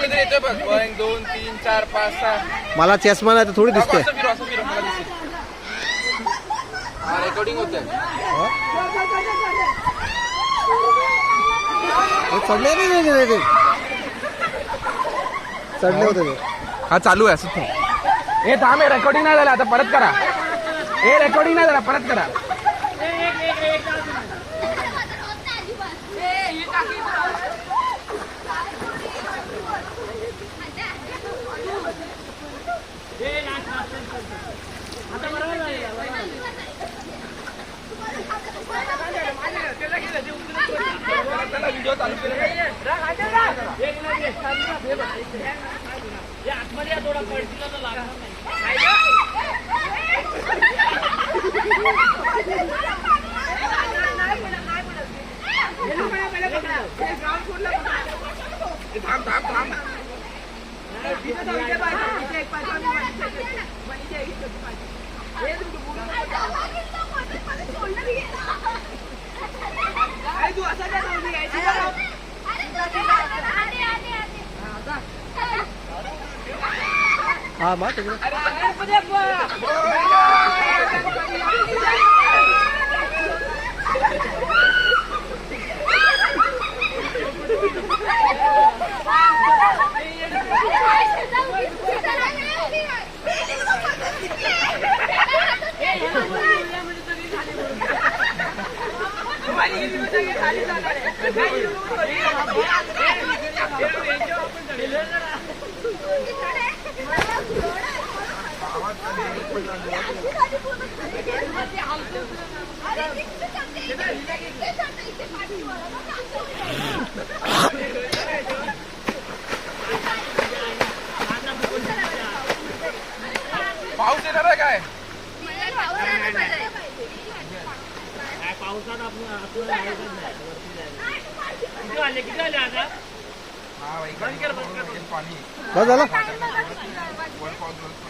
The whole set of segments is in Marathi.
कुठेतरी येतोय बघ. 1 2 3 4 5 6. मला चष्मा नाही तर थोडी दिसते. असं फिरव मला दिसते. हा रेकॉर्डिंग होतंय. चढले नाही ते चढले होते ते. हा चालू आहे असं. हे थांब, हे रेकॉर्डिंग नाही झालं आता परत करा. हे रेकॉर्डिंग नाही झालं परत करा. व्हिडिओ चालू केला. थांब थांब थांब. हा मा तिकडे पाऊस येणार आहे काय? पावसात किती आले आता? बस झालं.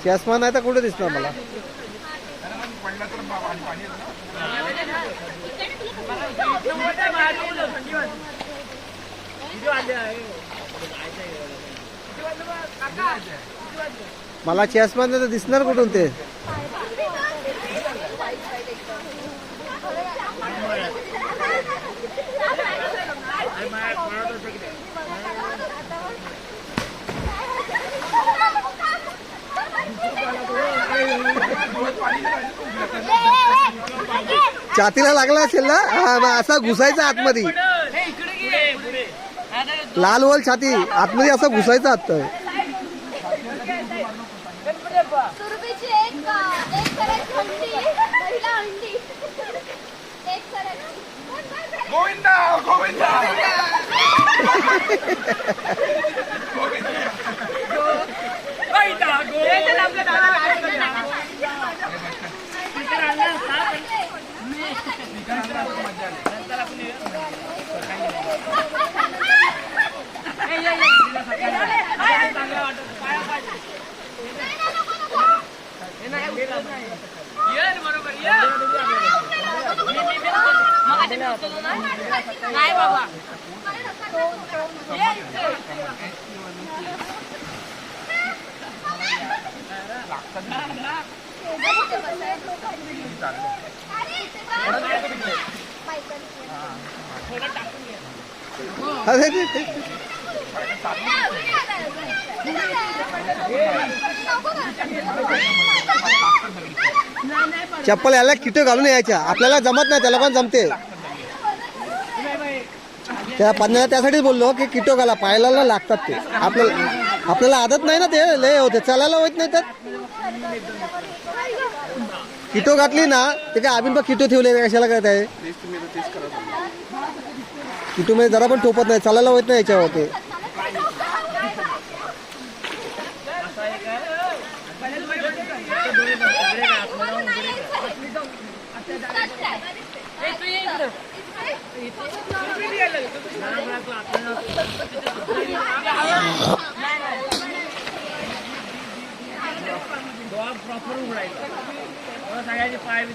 चष्मा नाही तर कुठे दिसणार मला. पडला तर पाणी मला चष्मा नाही तर दिसणार कुठून ते. छातीला लागला असेल ना. हा मग असा घुसायचा आतमध्ये. लाल वल छाती आतमध्ये असा घुसायचा आत. गोविंदा गोविंदा. नाही बाबा. अरे चप्पल याला किट घालून यायच्या. आपल्याला जमत नाही, त्याला पण जमते. त्या पन्नाला त्यासाठीच बोललो की किटो घाला, पायाला लागतात ते. आपल्याला आदत नाही ना, ते लय होते, चालायला होत नाही. तर किटो घातली ना ते काय आम्ही पण किटो ठेवले कशाला करत आहे. किटो मध्ये जरा पण टोपत नाही, चालायला होत नाही याच्यावर ते. प्रॉपर उघडायचं सगळ्यांचे पाय बी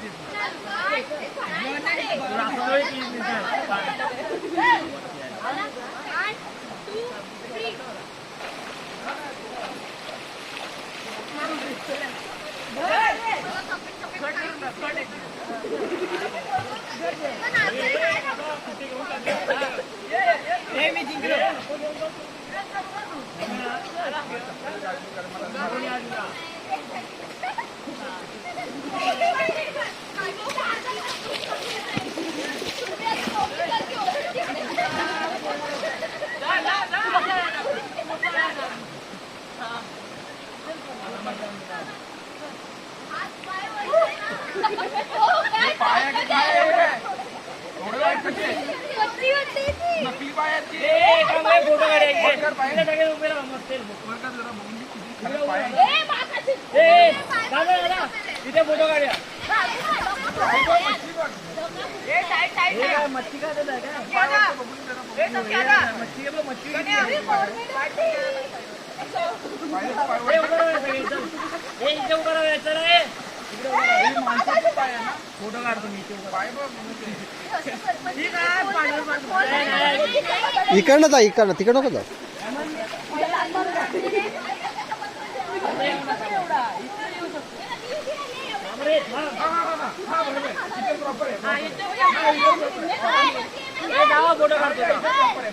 पाया किती आहे? एवढं वाईट कसे? नकली पाय आहेत की? फोटो काढायचे वर कर पाय. सगळे उभे राहा मस्त वर कर जरा बघून घे किती खरं पाय आहे. दादा दादा तिथे फोटो काढूया पाय बघ, मच्छी बघ. हे काय मच्छी खात आहे का पाय वरती बघून जरा बघ. मच्छी आहे बघ, मच्छी किती आहे? पाय हे उभं राहा सगळे, चल. हे इथे उभं राहा चला हे. इकडे उभं राहा. हे माणसाचे पाय आहे ना? फोटो काढतो मी इथे उभं पाय बघ. ठीक आहे पांढरं पांढरं. इकडनं जा इकडनं तिकडं नको जा रे, थांब. हा बरोबर. इथे प्रॉपर आहे. हे जावा फोटो काढतो जा. प्रॉपर आहे.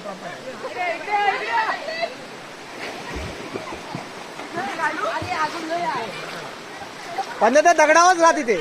पण त्या दगडावरच राहा तिथे